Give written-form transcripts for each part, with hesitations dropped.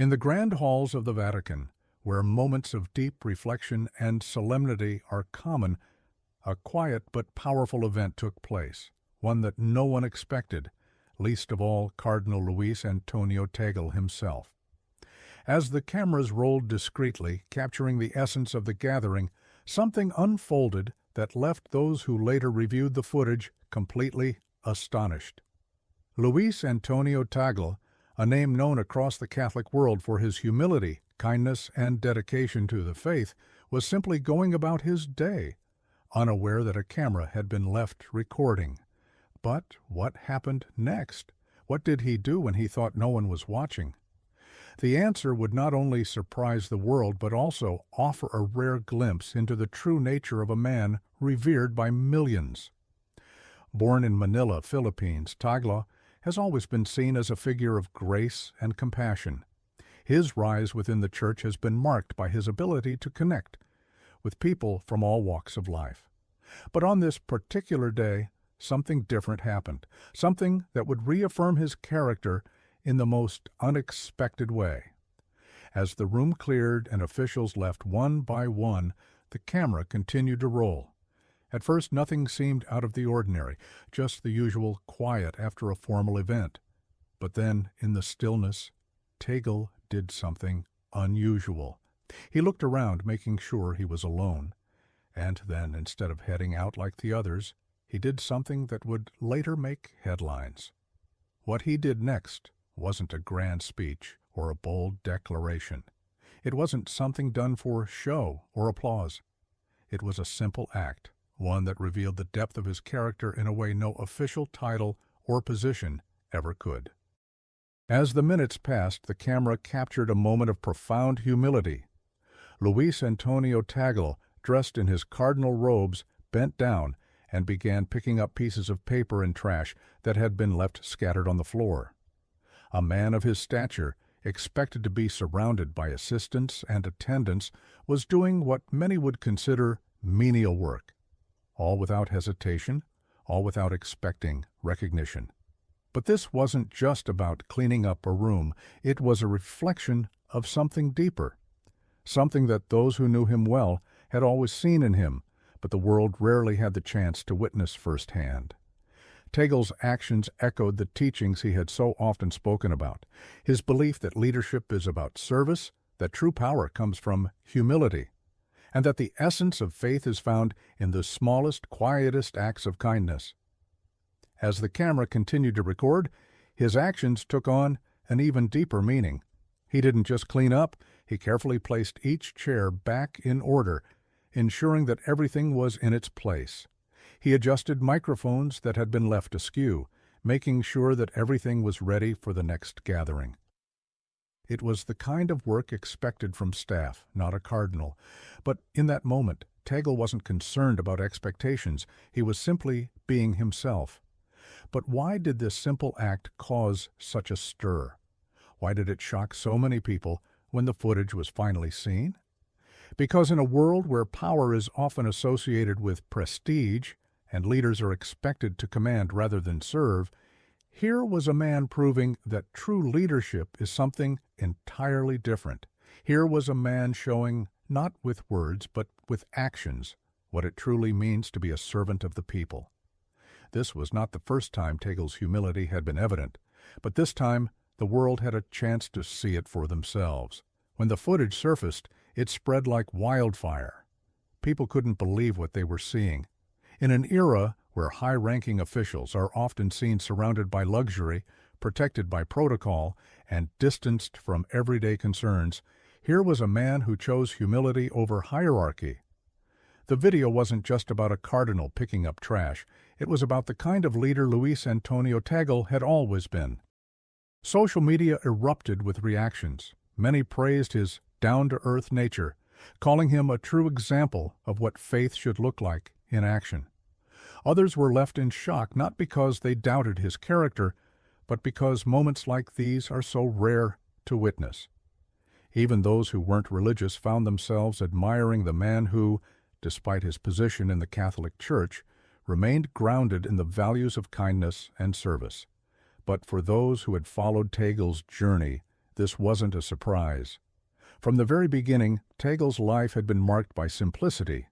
In the grand halls of the Vatican, where moments of deep reflection and solemnity are common, a quiet but powerful event took place, one that no one expected, least of all Cardinal Luis Antonio Tagle himself. As the cameras rolled discreetly, capturing the essence of the gathering, something unfolded that left those who later reviewed the footage completely astonished. Luis Antonio Tagle, a name known across the Catholic world for his humility, kindness, and dedication to the faith, was simply going about his day, unaware that a camera had been left recording. But what happened next? What did he do when he thought no one was watching? The answer would not only surprise the world, but also offer a rare glimpse into the true nature of a man revered by millions. Born in Manila, Philippines, Tagle has always been seen as a figure of grace and compassion. His rise within the Church has been marked by his ability to connect with people from all walks of life. But on this particular day, something different happened, something that would reaffirm his character in the most unexpected way. As the room cleared and officials left one by one, the camera continued to roll. At first, nothing seemed out of the ordinary, just the usual quiet after a formal event. But then, in the stillness, Tagle did something unusual. He looked around, making sure he was alone. And then, instead of heading out like the others, he did something that would later make headlines. What he did next wasn't a grand speech or a bold declaration. It wasn't something done for show or applause. It was a simple act, one that revealed the depth of his character in a way no official title or position ever could. As the minutes passed, the camera captured a moment of profound humility. Luis Antonio Tagle, dressed in his cardinal robes, bent down and began picking up pieces of paper and trash that had been left scattered on the floor. A man of his stature, expected to be surrounded by assistants and attendants, was doing what many would consider menial work, all without hesitation, all without expecting recognition. But this wasn't just about cleaning up a room. It was a reflection of something deeper, something that those who knew him well had always seen in him, but the world rarely had the chance to witness firsthand. Tagle's actions echoed the teachings he had so often spoken about, his belief that leadership is about service, that true power comes from humility, and that the essence of faith is found in the smallest, quietest acts of kindness. As the camera continued to record, his actions took on an even deeper meaning. He didn't just clean up, he carefully placed each chair back in order, ensuring that everything was in its place. He adjusted microphones that had been left askew, making sure that everything was ready for the next gathering. It was the kind of work expected from staff, not a cardinal. But in that moment, Tagle wasn't concerned about expectations. He was simply being himself. But why did this simple act cause such a stir? Why did it shock so many people when the footage was finally seen? Because in a world where power is often associated with prestige, and leaders are expected to command rather than serve, here was a man proving that true leadership is something entirely different. Here was a man showing, not with words, but with actions, what it truly means to be a servant of the people. This was not the first time Tagle's humility had been evident, but this time the world had a chance to see it for themselves. When the footage surfaced, it spread like wildfire. People couldn't believe what they were seeing. In an era where high-ranking officials are often seen surrounded by luxury, protected by protocol, and distanced from everyday concerns, here was a man who chose humility over hierarchy. The video wasn't just about a cardinal picking up trash. It was about the kind of leader Luis Antonio Tagle had always been. Social media erupted with reactions. Many praised his down-to-earth nature, calling him a true example of what faith should look like in action. Others were left in shock not because they doubted his character, but because moments like these are so rare to witness. Even those who weren't religious found themselves admiring the man who, despite his position in the Catholic Church, remained grounded in the values of kindness and service. But for those who had followed Tagle's journey, this wasn't a surprise. From the very beginning, Tagle's life had been marked by simplicity.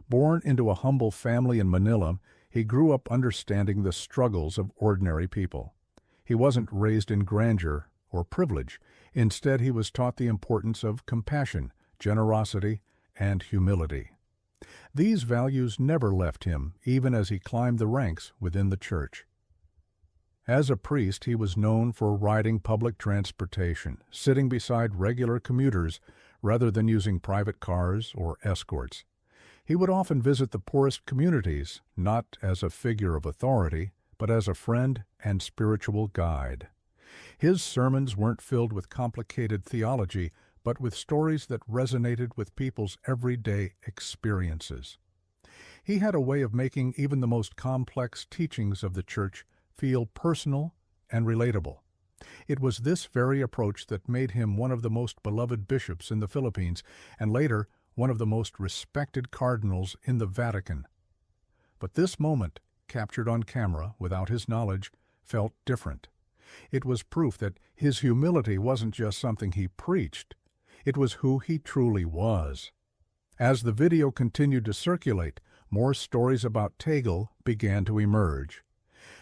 Born into a humble family in Manila, he grew up understanding the struggles of ordinary people. He wasn't raised in grandeur or privilege. Instead, he was taught the importance of compassion, generosity, and humility. These values never left him, even as he climbed the ranks within the church. As a priest, he was known for riding public transportation, sitting beside regular commuters rather than using private cars or escorts. He would often visit the poorest communities, not as a figure of authority, but as a friend and spiritual guide. His sermons weren't filled with complicated theology, but with stories that resonated with people's everyday experiences. He had a way of making even the most complex teachings of the church feel personal and relatable. It was this very approach that made him one of the most beloved bishops in the Philippines, and later one of the most respected cardinals in the Vatican. But this moment, captured on camera without his knowledge, felt different. It was proof that his humility wasn't just something he preached, it was who he truly was. As the video continued to circulate, more stories about Tagle began to emerge.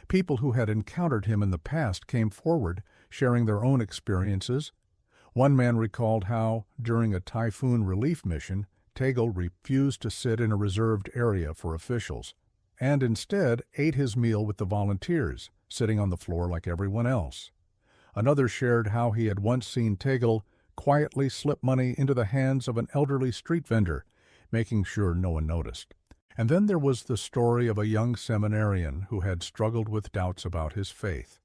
People who had encountered him in the past came forward, sharing their own experiences. One man recalled how, during a typhoon relief mission, Tagle refused to sit in a reserved area for officials, and instead ate his meal with the volunteers, sitting on the floor like everyone else. Another shared how he had once seen Tagle quietly slip money into the hands of an elderly street vendor, making sure no one noticed. And then there was the story of a young seminarian who had struggled with doubts about his faith.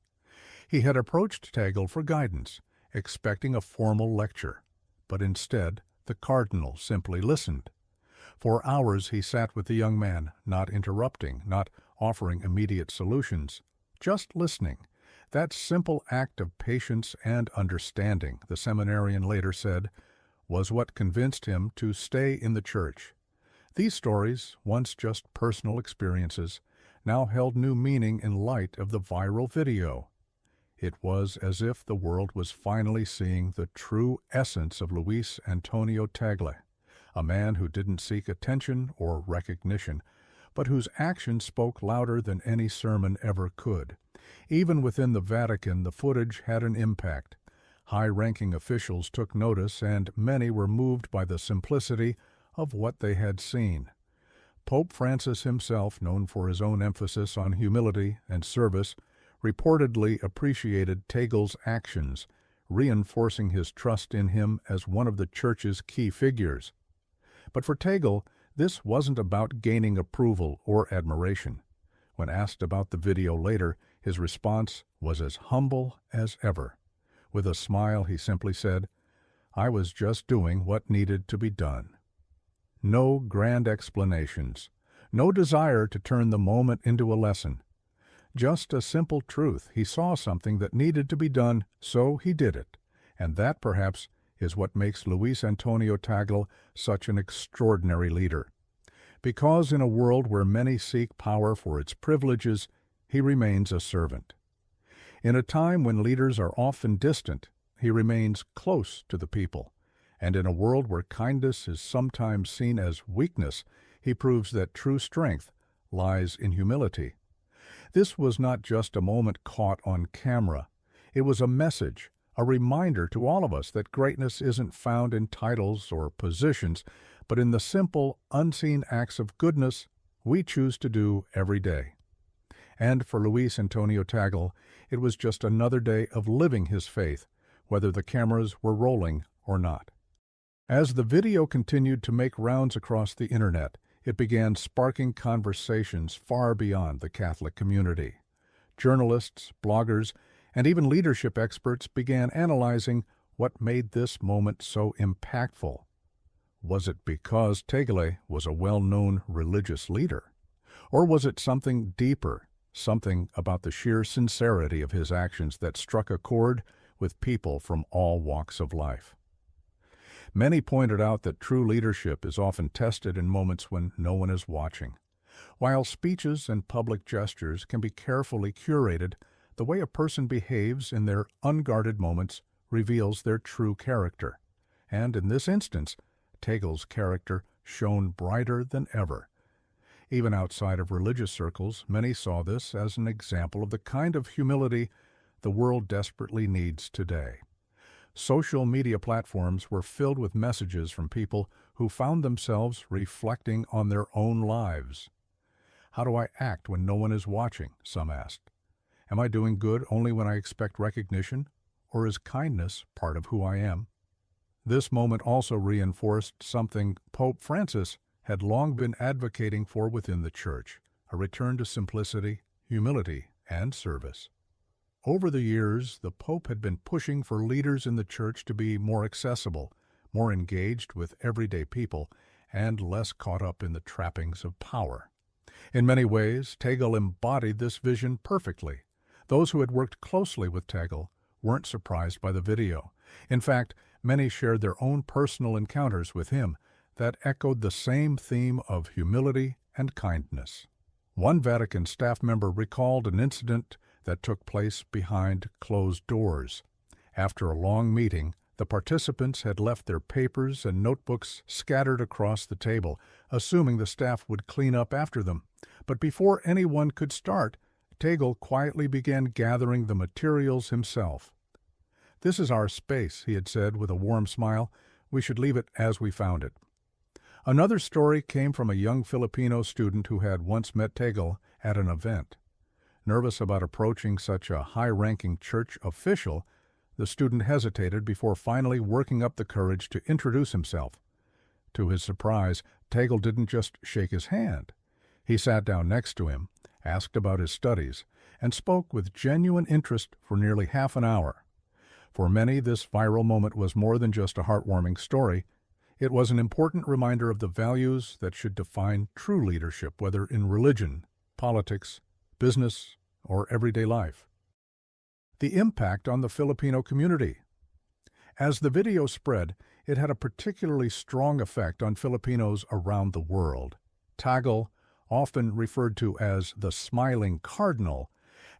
He had approached Tagle for guidance, expecting a formal lecture, but instead the cardinal simply listened. For hours he sat with the young man, not interrupting, not offering immediate solutions, just listening. That simple act of patience and understanding, the seminarian later said, was what convinced him to stay in the church. These stories, once just personal experiences, now held new meaning in light of the viral video. It was as if the world was finally seeing the true essence of Luis Antonio Tagle, a man who didn't seek attention or recognition, but whose actions spoke louder than any sermon ever could. Even within the Vatican, the footage had an impact. High-ranking officials took notice, and many were moved by the simplicity of what they had seen. Pope Francis himself, known for his own emphasis on humility and service, reportedly appreciated Tagle's actions, reinforcing his trust in him as one of the Church's key figures. But for Tagle, this wasn't about gaining approval or admiration. When asked about the video later, his response was as humble as ever. With a smile, he simply said, "I was just doing what needed to be done." No grand explanations, no desire to turn the moment into a lesson. Just a simple truth. He saw something that needed to be done, so he did it. And that, perhaps, is what makes Luis Antonio Tagle such an extraordinary leader. Because in a world where many seek power for its privileges, he remains a servant. In a time when leaders are often distant, he remains close to the people. And in a world where kindness is sometimes seen as weakness, he proves that true strength lies in humility. This was not just a moment caught on camera. It was a message, a reminder to all of us that greatness isn't found in titles or positions, but in the simple, unseen acts of goodness we choose to do every day. And for Luis Antonio Tagle, it was just another day of living his faith, whether the cameras were rolling or not. As the video continued to make rounds across the internet, it began sparking conversations far beyond the Catholic community. Journalists, bloggers, and even leadership experts began analyzing what made this moment so impactful. Was it because Tagle was a well-known religious leader? Or was it something deeper, something about the sheer sincerity of his actions that struck a chord with people from all walks of life? Many pointed out that true leadership is often tested in moments when no one is watching. While speeches and public gestures can be carefully curated, the way a person behaves in their unguarded moments reveals their true character. And in this instance, Tagle's character shone brighter than ever. Even outside of religious circles, many saw this as an example of the kind of humility the world desperately needs today. Social media platforms were filled with messages from people who found themselves reflecting on their own lives. How do I act when no one is watching? Some asked. Am I doing good only when I expect recognition, or is kindness part of who I am? This moment also reinforced something Pope Francis had long been advocating for within the Church, a return to simplicity, humility, and service. Over the years, the Pope had been pushing for leaders in the Church to be more accessible, more engaged with everyday people, and less caught up in the trappings of power. In many ways, Tagle embodied this vision perfectly. Those who had worked closely with Tagle weren't surprised by the video. In fact, many shared their own personal encounters with him that echoed the same theme of humility and kindness. One Vatican staff member recalled an incident that took place behind closed doors. After a long meeting, the participants had left their papers and notebooks scattered across the table, assuming the staff would clean up after them. But before anyone could start, Tagle quietly began gathering the materials himself. "This is our space," he had said with a warm smile. "We should leave it as we found it." Another story came from a young Filipino student who had once met Tagle at an event. Nervous about approaching such a high-ranking church official, the student hesitated before finally working up the courage to introduce himself. To his surprise, Tagle didn't just shake his hand. He sat down next to him, asked about his studies, and spoke with genuine interest for nearly half an hour. For many, this viral moment was more than just a heartwarming story. It was an important reminder of the values that should define true leadership, whether in religion, politics, business, or everyday life. The impact on the Filipino community. As the video spread, it had a particularly strong effect on Filipinos around the world. Tagle, often referred to as the Smiling Cardinal,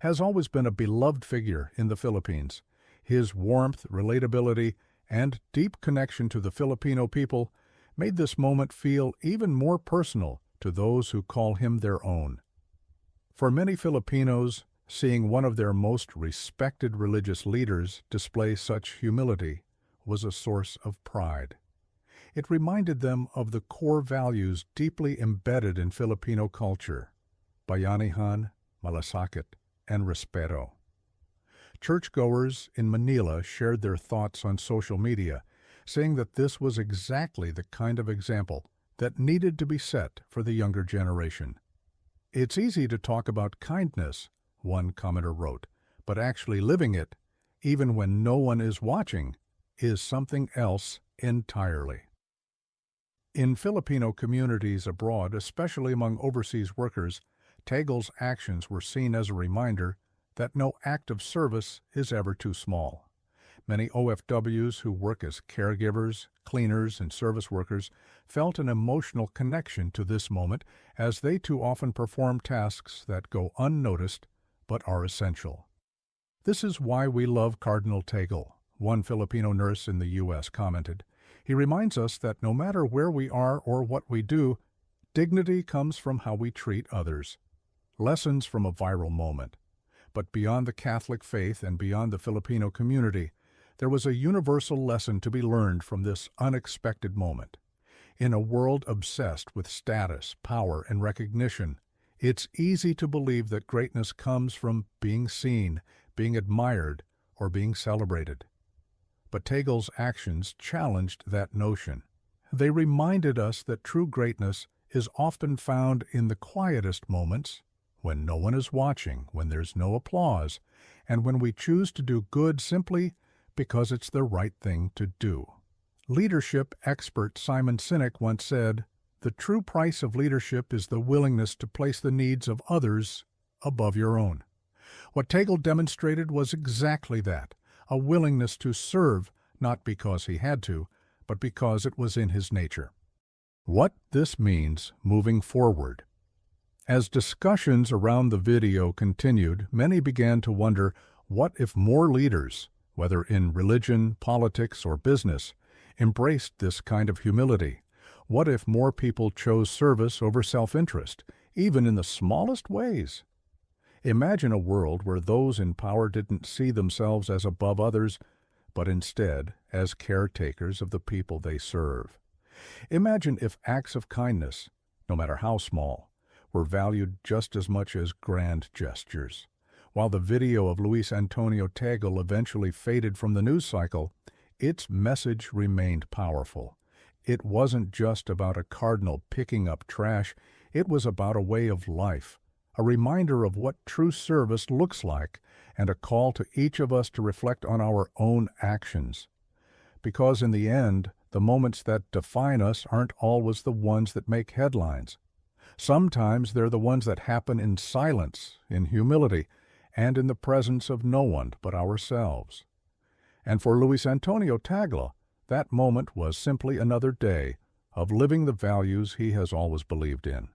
has always been a beloved figure in the Philippines. His warmth, relatability, and deep connection to the Filipino people made this moment feel even more personal to those who call him their own. For many Filipinos, seeing one of their most respected religious leaders display such humility was a source of pride. It reminded them of the core values deeply embedded in Filipino culture: bayanihan, malasakit, and respeto. Churchgoers in Manila shared their thoughts on social media, saying that this was exactly the kind of example that needed to be set for the younger generation. "It's easy to talk about kindness," one commenter wrote, "but actually living it, even when no one is watching, is something else entirely." In Filipino communities abroad, especially among overseas workers, Tagle's actions were seen as a reminder that no act of service is ever too small. Many OFWs who work as caregivers, cleaners, and service workers felt an emotional connection to this moment, as they too often perform tasks that go unnoticed but are essential. "This is why we love Cardinal Tagle," one Filipino nurse in the U.S. commented. "He reminds us that no matter where we are or what we do, dignity comes from how we treat others." Lessons from a viral moment. But beyond the Catholic faith and beyond the Filipino community, there was a universal lesson to be learned from this unexpected moment. In a world obsessed with status, power, and recognition, it's easy to believe that greatness comes from being seen, being admired, or being celebrated. But Tagle's actions challenged that notion. They reminded us that true greatness is often found in the quietest moments, when no one is watching, when there's no applause, and when we choose to do good simply because it's the right thing to do. Leadership expert Simon Sinek once said, "The true price of leadership is the willingness to place the needs of others above your own." What Tagle demonstrated was exactly that, a willingness to serve not because he had to, but because it was in his nature. What this means moving forward. As discussions around the video continued, many began to wonder, what if more leaders, whether in religion, politics, or business, embraced this kind of humility? What if more people chose service over self-interest, even in the smallest ways? Imagine a world where those in power didn't see themselves as above others, but instead as caretakers of the people they serve. Imagine if acts of kindness, no matter how small, were valued just as much as grand gestures. While the video of Luis Antonio Tagle eventually faded from the news cycle, its message remained powerful. It wasn't just about a cardinal picking up trash, it was about a way of life, a reminder of what true service looks like, and a call to each of us to reflect on our own actions. Because in the end, the moments that define us aren't always the ones that make headlines. Sometimes they're the ones that happen in silence, in humility, and in the presence of no one but ourselves. And for Luis Antonio Tagle, that moment was simply another day of living the values he has always believed in.